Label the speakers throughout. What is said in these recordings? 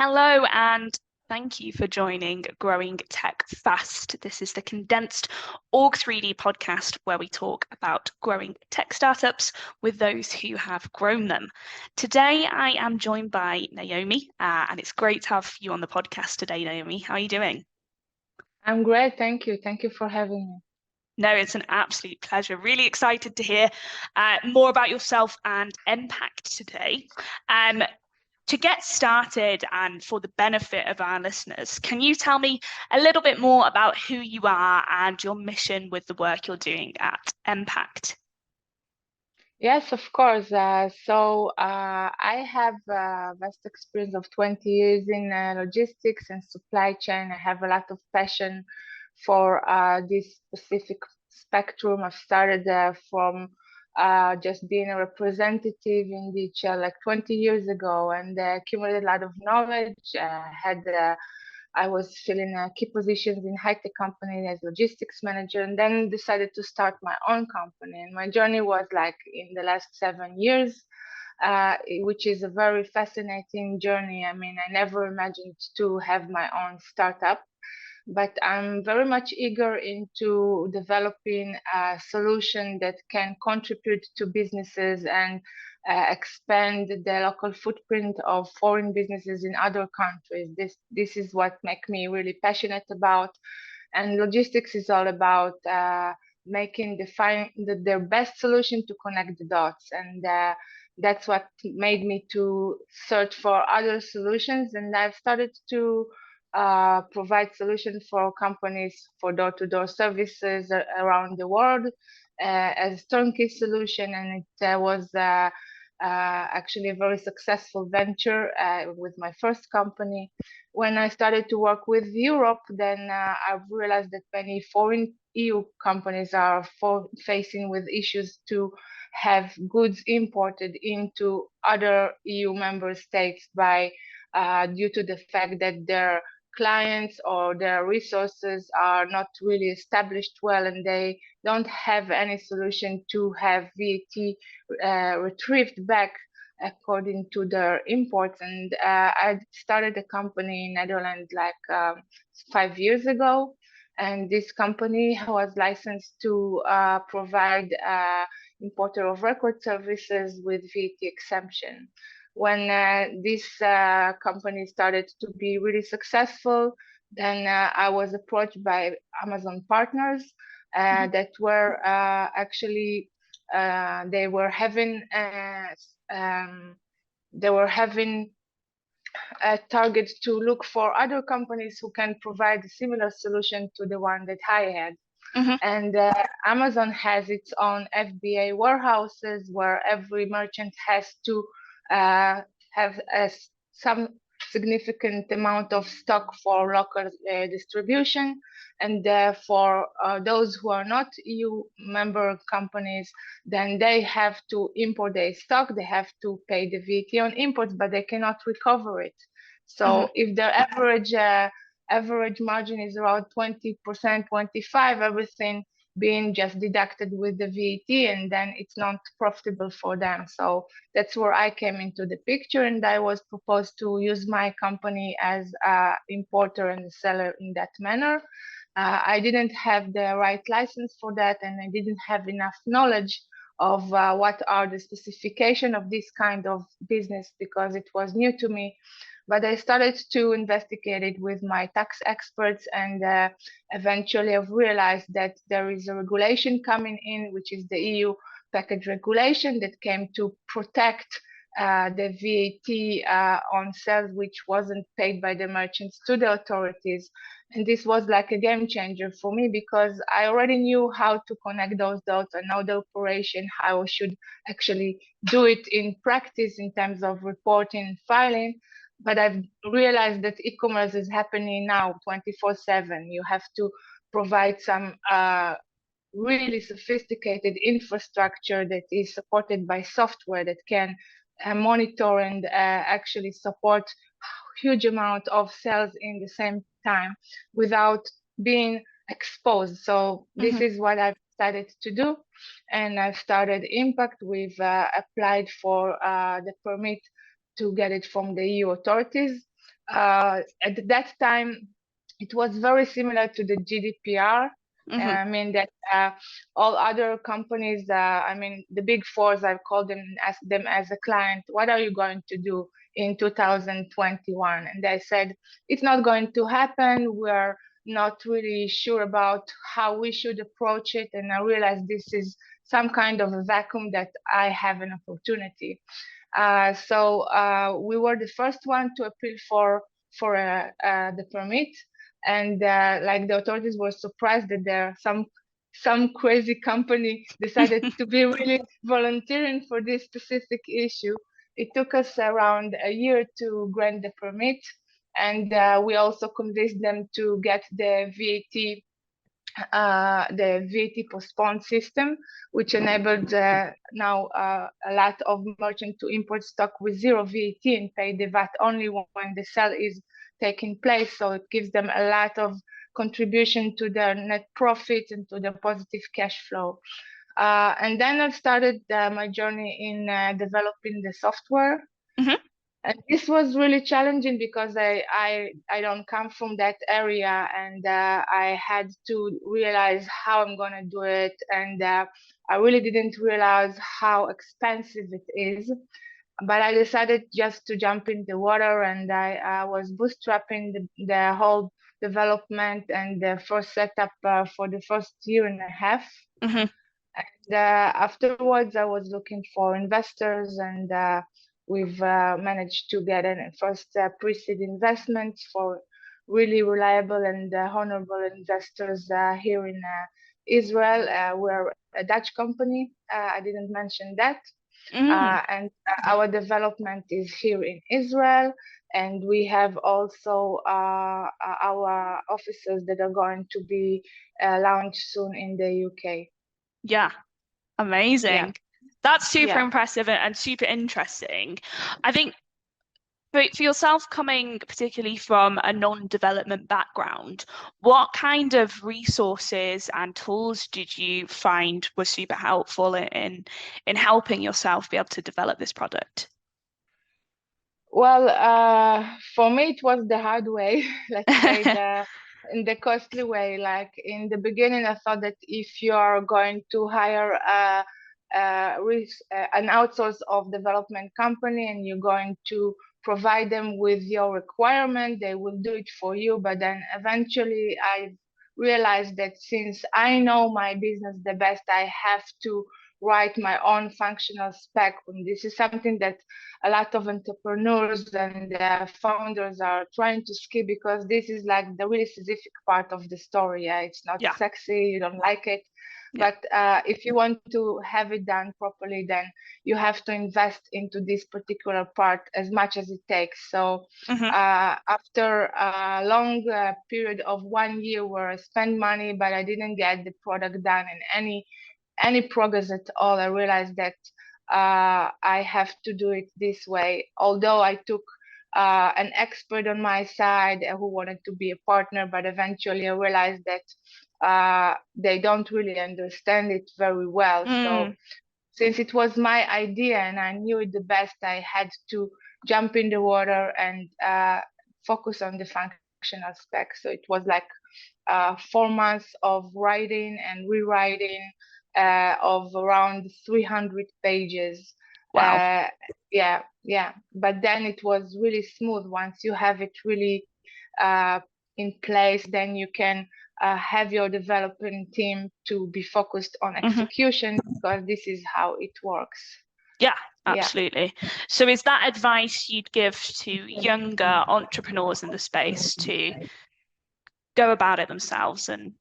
Speaker 1: Hello, and thank you for joining Growing Tech Fast. This is the condensed Org3D podcast where we talk about growing tech startups with those who have grown them. Today, I am joined by Naomi, and it's great to have you on the podcast today, Naomi. How are you doing?
Speaker 2: I'm great, thank you. Thank you for having me.
Speaker 1: No, it's an absolute pleasure. Really excited to hear more about yourself and empact today. To get started and for the benefit of our listeners, can you tell me a little bit more about who you are and your mission with the work you're doing at empact?
Speaker 2: Yes, of course. I have a vast experience of 20 years in logistics and supply chain. I have a lot of passion for this specific spectrum. I've started from just being a representative in DHL like 20 years ago and accumulated a lot of knowledge. I was filling key positions in high-tech company as logistics manager, and then decided to start my own company. And my journey was like in the last 7 years, which is a very fascinating journey. I mean, I never imagined to have my own startup, but I'm very much eager into developing a solution that can contribute to businesses and expand the local footprint of foreign businesses in other countries. This is what makes me really passionate about. And logistics is all about making their best solution to connect the dots. And that's what made me to search for other solutions. And I've started to provide solutions for companies for door-to-door services around the world as turnkey solution. And it was actually a very successful venture with my first company. When I started to work with Europe, then I realized that many foreign EU companies are facing with issues to have goods imported into other EU member states by due to the fact that their clients or their resources are not really established well, and they don't have any solution to have VAT retrieved back according to their imports. And I started a company in Netherlands like 5 years ago, and this company was licensed to provide importer of record services with VAT exemption. When this company started to be really successful, then I was approached by Amazon partners that were actually they were having a target to look for other companies who can provide a similar solution to the one that I had. And Amazon has its own FBA warehouses where every merchant has to have some significant amount of stock for local distribution. And for those who are not EU member companies, then they have to import their stock. They have to pay the VAT on imports, but they cannot recover it. So if their average margin is around 20%, 25%, everything being just deducted with the VAT, and then it's not profitable for them. So that's where I came into the picture, and I was proposed to use my company as an importer and seller in that manner. I didn't have the right license for that, and I didn't have enough knowledge of what are the specifications of this kind of business because it was new to me. But I started to investigate it with my tax experts, and eventually I've realized that there is a regulation coming in, which is the EU package regulation that came to protect the VAT on sales which wasn't paid by the merchants to the authorities. And this was like a game changer for me because I already knew how to connect those dots. I know the operation, how I should actually do it in practice in terms of reporting and filing. But I've realized that e-commerce is happening now 24/7. You have to provide some really sophisticated infrastructure that is supported by software that can monitor and actually support huge amount of sales in the same time without being exposed. So this is what I've decided to do. And I've started Impact. We've applied for the permit to get it from the EU authorities. At that time, it was very similar to the GDPR.
Speaker 1: Mm-hmm.
Speaker 2: I mean that all other companies, I mean the big fours, I've called them and asked them as a client, what are you going to do in 2021? And they said, it's not going to happen. We're not really sure about how we should approach it. And I realized this is some kind of a vacuum that I have an opportunity. So we were the first one to appeal for the permit, and like the authorities were surprised that there some crazy company decided to be really volunteering for this specific issue. It took us around a year to grant the permit, and we also convinced them to get the VAT postponed system, which enabled now a lot of merchants to import stock with zero VAT and pay the VAT only when the sale is taking place. So it gives them a lot of contribution to their net profit and to their positive cash flow. And then I started my journey in developing the software.
Speaker 1: Mm-hmm.
Speaker 2: And this was really challenging because I don't come from that area, and I had to realize how I'm gonna do it, and I really didn't realize how expensive it is. But I decided just to jump in the water, and I was bootstrapping the whole development and the first setup for the first year and a half.
Speaker 1: Mm-hmm.
Speaker 2: And afterwards, I was looking for investors, and we've managed to get a first pre-seed investment for really reliable and honorable investors here in Israel. We're a Dutch company. I didn't mention that. And our development is here in Israel. And we have also our offices that are going to be launched soon in the UK.
Speaker 1: Yeah, amazing.
Speaker 2: Yeah.
Speaker 1: That's super
Speaker 2: Yeah.
Speaker 1: impressive and super interesting. I think for yourself, coming particularly from a non-development background, what kind of resources and tools did you find were super helpful in helping yourself be able to develop this product?
Speaker 2: Well, for me, it was the hard way, let's say in the costly way. Like in the beginning, I thought that if you are going to hire an outsource of development company and you're going to provide them with your requirement, they will do it for you. But then eventually I realized that since I know my business the best, I have to write my own functional spec. And this is something that a lot of entrepreneurs and founders are trying to skip, because this is like the really specific part of the story. Yeah, it's not sexy, you don't like it. Yeah. But if you want to have it done properly, then you have to invest into this particular part as much as it takes. So after a long period of 1 year where I spent money, but I didn't get the product done and any progress at all, I realized that I have to do it this way. Although I took an expert on my side who wanted to be a partner, but eventually I realized that they don't really understand it very well. So since it was my idea and I knew it the best, I had to jump in the water and focus on the functional spec. So it was like 4 months of writing and rewriting of around 300 pages.
Speaker 1: Wow.
Speaker 2: Yeah. But then it was really smooth. Once you have it really in place, then you can have your development team to be focused on execution, because this is how it works.
Speaker 1: Yeah, absolutely. Yeah. So is that advice you'd give to younger entrepreneurs in the space to go about it themselves and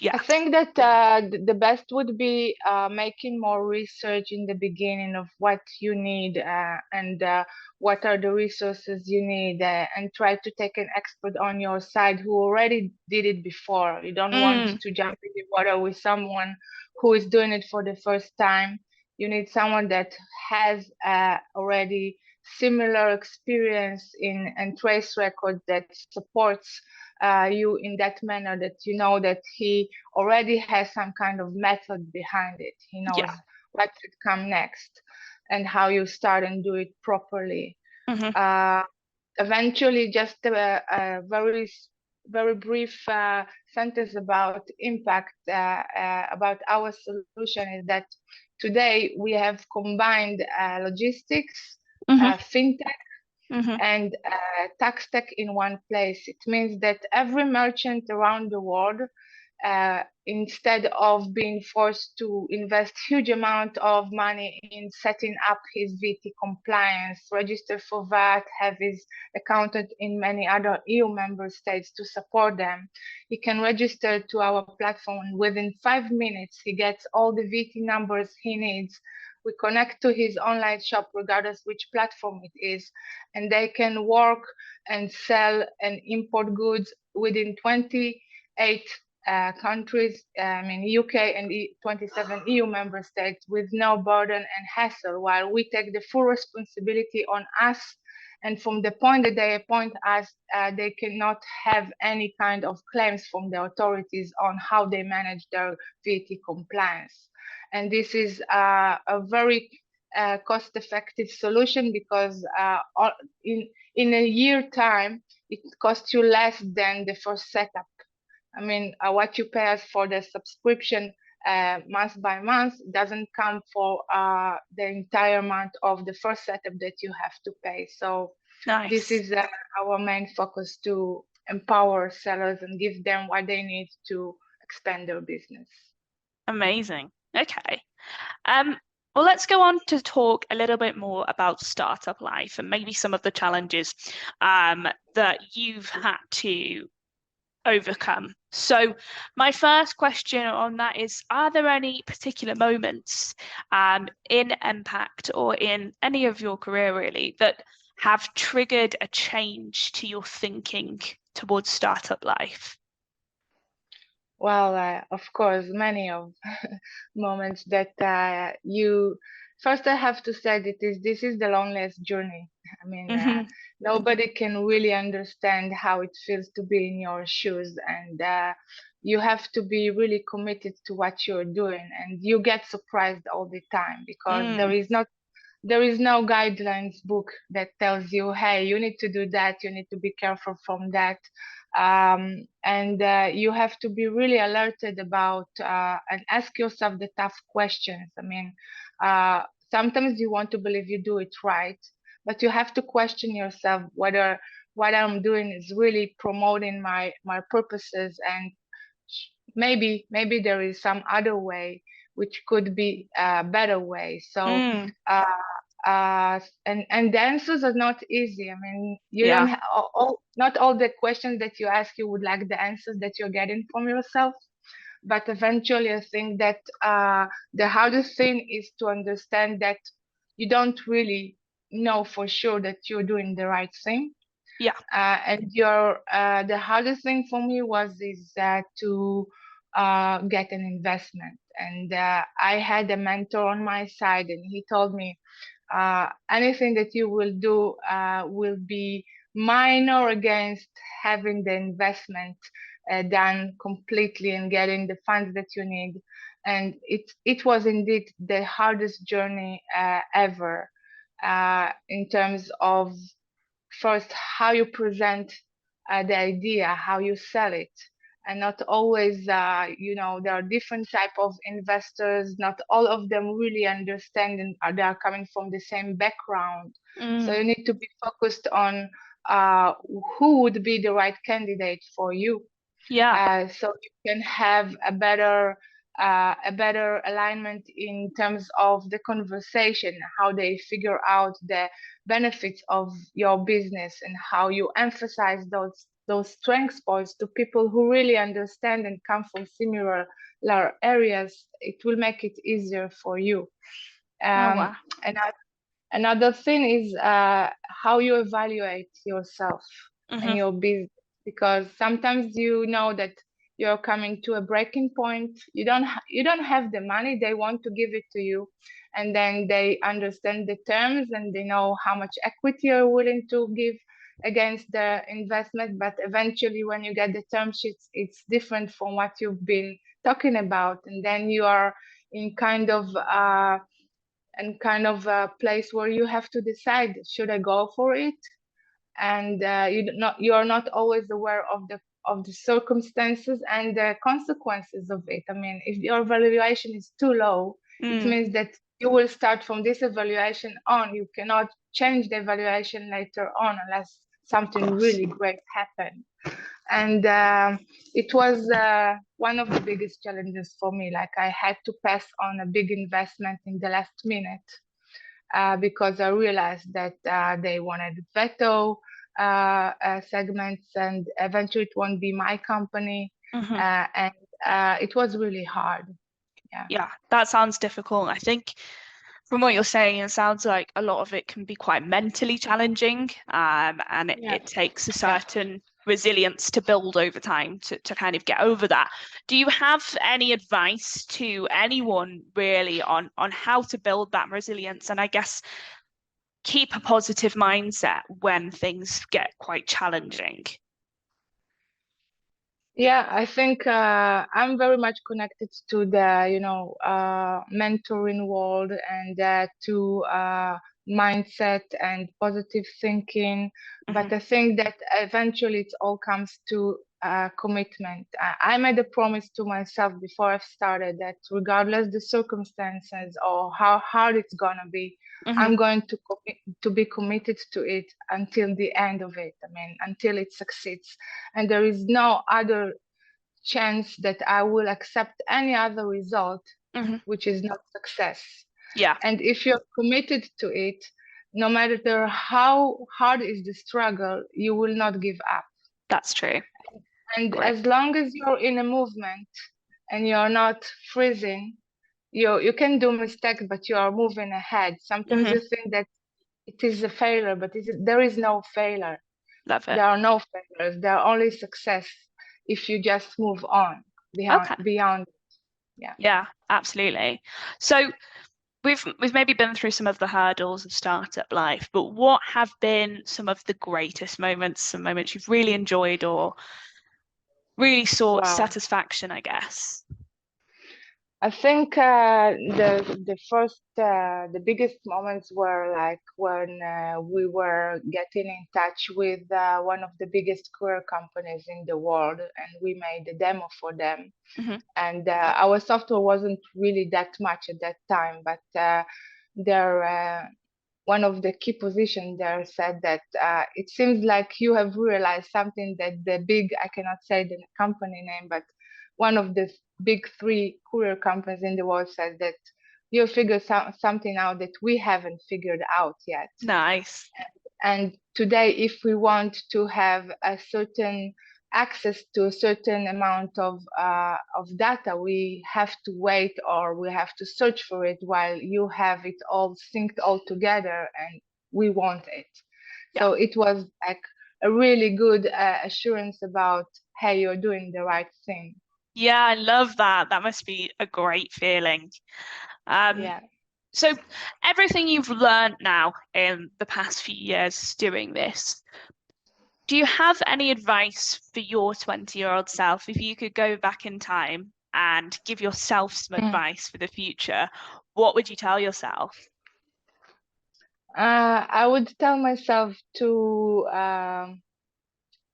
Speaker 1: yeah.
Speaker 2: I think that the best would be making more research in the beginning of what you need and what are the resources you need, and try to take an expert on your side who already did it before. You don't want to jump in the water with someone who is doing it for the first time. You need someone that has already similar experience and trace record that supports you in that manner, that you know that he already has some kind of method behind it. He knows what should come next and how you start and do it properly. eventually, just a very brief sentence about impact, about our solution is that today we have combined logistics,
Speaker 1: Mm-hmm.
Speaker 2: fintech,
Speaker 1: Mm-hmm.
Speaker 2: and tax tech in one place. It means that every merchant around the world, instead of being forced to invest huge amount of money in setting up his VAT compliance, register for VAT, have his accountant in many other EU member states to support them, he can register to our platform, and within 5 minutes he gets all the VAT numbers he needs. We connect to his online shop regardless which platform it is, and they can work and sell and import goods within 28 countries, I mean UK and 27 EU member states, with no burden and hassle, while we take the full responsibility on us. And from the point that they appoint us, they cannot have any kind of claims from the authorities on how they manage their VAT compliance. And this is a very cost-effective solution, because in a year time, it costs you less than the first setup. I mean, what you pay us for the subscription month by month doesn't come for the entire month of the first setup that you have to pay. So this
Speaker 1: Nice.
Speaker 2: is our main focus, to empower sellers and give them what they need to expand their business.
Speaker 1: Amazing. Okay. Well, let's go on to talk a little bit more about startup life and maybe some of the challenges that you've had to overcome. So my first question on that is, are there any particular moments in Empact or in any of your career really that have triggered a change to your thinking towards startup life?
Speaker 2: Well, of course, many of moments that you. First, I have to say that this is the loneliest journey. I mean,
Speaker 1: Mm-hmm.
Speaker 2: nobody can really understand how it feels to be in your shoes, and you have to be really committed to what you're doing, and you get surprised all the time, because there is no guidelines book that tells you, hey, you need to do that, you need to be careful from that. And you have to be really alerted about and ask yourself the tough questions. I mean, sometimes you want to believe you do it right, but you have to question yourself whether what I'm doing is really promoting my purposes, and maybe there is some other way which could be a better way. So uh, and the answers are not easy. I mean, you don't
Speaker 1: Yeah.
Speaker 2: have not all the questions that you ask, you would like the answers that you're getting from yourself. But eventually, I think that the hardest thing is to understand that you don't really know for sure that you're doing the right thing.
Speaker 1: Yeah.
Speaker 2: And the hardest thing for me was to get an investment. And I had a mentor on my side, and he told me, anything that you will do will be minor against having the investment done completely and getting the funds that you need. And it was indeed the hardest journey ever, in terms of first how you present the idea, how you sell it. And not always, there are different type of investors. Not all of them really understand, and they are coming from the same background. So you need to be focused on who would be the right candidate for you.
Speaker 1: Yeah.
Speaker 2: So you can have a better alignment in terms of the conversation, how they figure out the benefits of your business, and how you emphasize those strengths points to people who really understand and come from similar areas. It will make it easier for you.
Speaker 1: Oh, wow.
Speaker 2: And another thing is how you evaluate yourself and
Speaker 1: Mm-hmm.
Speaker 2: your business, because sometimes you know that you're coming to a breaking point. You don't have the money, they want to give it to you, and then they understand the terms and they know how much equity you're willing to give against the investment. But eventually, when you get the term sheets, it's different from what you've been talking about, and then you are in kind of a place where you have to decide, should I go for it and you're not always aware of the circumstances and the consequences of it. I mean, if your valuation is too low, it means that you will start from this evaluation on. You cannot change the evaluation later on unless something really great happened. And it was one of the biggest challenges for me. Like, I had to pass on a big investment in the last minute because I realized that they wanted veto segments, and eventually it won't be my company. And it was really hard.
Speaker 1: Yeah, that sounds difficult. I think from what you're saying, it sounds like a lot of it can be quite mentally challenging, and it takes a certain resilience to build over time to kind of get over that. Do you have any advice to anyone really on how to build that resilience, and I guess keep a positive mindset when things get quite challenging?
Speaker 2: Yeah, I think I'm very much connected to the, mentoring world and to mindset and positive thinking. But I think that eventually it all comes to commitment. I made a promise to myself before I started that regardless the circumstances or how hard it's gonna be, I'm going to be committed to it until the end of it. I mean, until it succeeds. And there is no other chance that I will accept any other result, which is not success.
Speaker 1: Yeah.
Speaker 2: And if you're committed to it, no matter how hard is the struggle, you will not give up.
Speaker 1: That's true.
Speaker 2: And as long as you're in a movement and you're not freezing, you can do mistakes, but you are moving ahead. Sometimes you think that it is a failure, but there is no failure.
Speaker 1: Love it.
Speaker 2: There are no failures. There are only success if you just move on beyond.
Speaker 1: Yeah, absolutely. So we've maybe been through some of the hurdles of startup life, but what have been some of the greatest moments, some moments you've really enjoyed or really sought satisfaction, I guess?
Speaker 2: I think the biggest moments were like when we were getting in touch with one of the biggest career companies in the world, and we made a demo for them. And our software wasn't really that much at that time, but one of the key positions there said that it seems like you have realized something that I cannot say the company name, but one of the big 3 courier companies in the world says that you figured something out that we haven't figured out yet.
Speaker 1: Nice.
Speaker 2: And today, if we want to have a certain access to a certain amount of data, we have to wait or we have to search for it while you have it all synced all together, and we want it. So it was like a really good assurance about, hey, you're doing the right thing.
Speaker 1: Yeah, I love that. That must be a great feeling. So everything you've learned now in the past few years doing this, do you have any advice for your 20-year-old self? If you could go back in time and give yourself some advice for the future, what would you tell yourself?
Speaker 2: I would tell myself to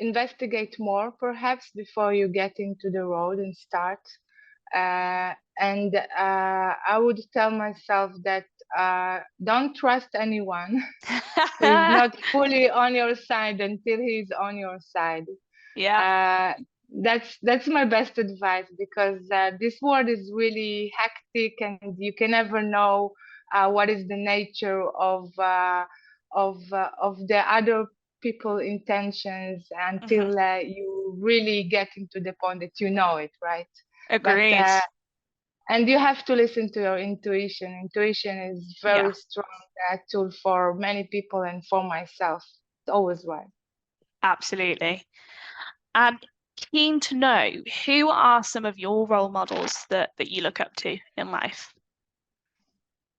Speaker 2: investigate more, perhaps, before you get into the road and start. And I would tell myself that don't trust anyone who is not fully on your side until he's on your side.
Speaker 1: Yeah.
Speaker 2: That's my best advice, because this world is really hectic, and you can never know what is the nature of the other people intentions until you really get into the point that you know it, right?
Speaker 1: Agreed.
Speaker 2: But, and you have to listen to your intuition. Intuition is very strong tool for many people, and for myself, it's always right.
Speaker 1: Absolutely. And keen to know, who are some of your role models that you look up to in life?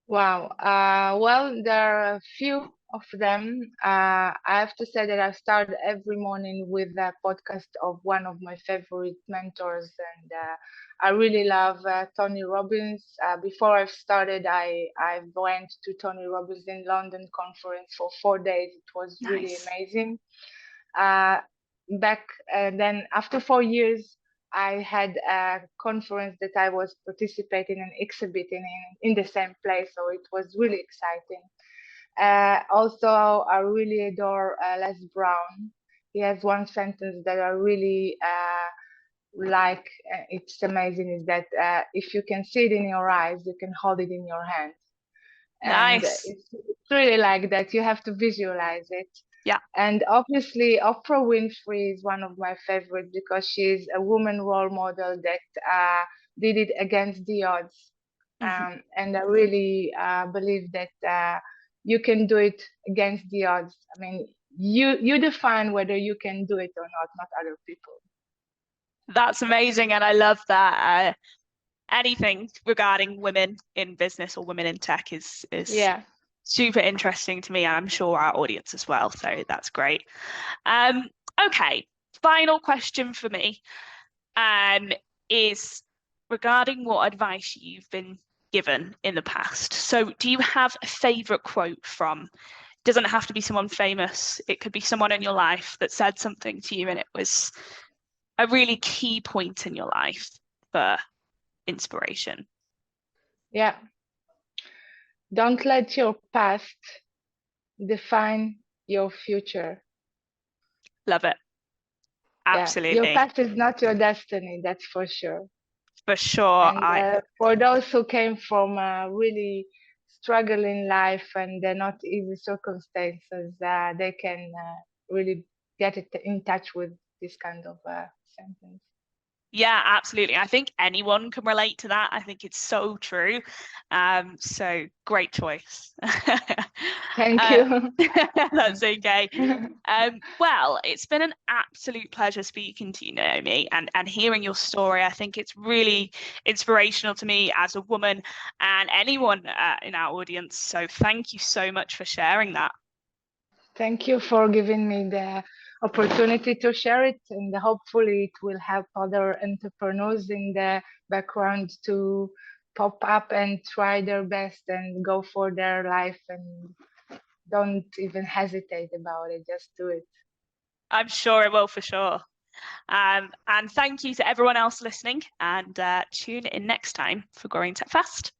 Speaker 2: Wow. Well, there are a few of them. I have to say that I start every morning with a podcast of one of my favorite mentors, and I really love Tony Robbins. Before I started, I went to Tony Robbins in London conference for 4 days. It was really
Speaker 1: Nice.
Speaker 2: amazing. Uh, back then, after 4 years, I had a conference that I was participating and exhibiting in the same place, so it was really exciting. Also, I really adore Les Brown. He has one sentence that I really like. It's amazing. Is that if you can see it in your eyes, you can hold it in your hand, and
Speaker 1: Nice.
Speaker 2: it's really like that. You have to visualize it.
Speaker 1: Yeah.
Speaker 2: And obviously, Oprah Winfrey is one of my favorites because she's a woman role model that did it against the odds.
Speaker 1: Mhm.
Speaker 2: And I really believe that you can do it against the odds. I mean, you define whether you can do it or not other people.
Speaker 1: That's amazing, and I love that. Anything regarding women in business or women in tech is
Speaker 2: Yeah.
Speaker 1: super interesting to me, and I'm sure our audience as well. So that's great. Okay, final question for me is regarding what advice you've been given in the past. So do you have a favorite quote from? Doesn't have to be someone famous. It could be someone in your life that said something to you and it was a really key point in your life for inspiration.
Speaker 2: Yeah. Don't let your past define your future.
Speaker 1: Love it.
Speaker 2: Yeah. Your
Speaker 1: Absolutely.
Speaker 2: past is not your destiny, that's for sure.
Speaker 1: For sure.
Speaker 2: And for those who came from a really struggling life and not easy circumstances, they can really get it in touch with this kind of sentence.
Speaker 1: Yeah, absolutely. I think anyone can relate to that. I think it's so true. So great choice.
Speaker 2: Thank you.
Speaker 1: That's okay. Well, it's been an absolute pleasure speaking to you, Naomi, and hearing your story. I think it's really inspirational to me as a woman and anyone in our audience. So thank you so much for sharing that.
Speaker 2: Thank you for giving me the opportunity to share it, and hopefully it will help other entrepreneurs in the background to pop up and try their best and go for their life, and don't even hesitate about it, just do it.
Speaker 1: I'm sure it will, for sure. And thank you to everyone else listening, and tune in next time for Growing Tech Fast.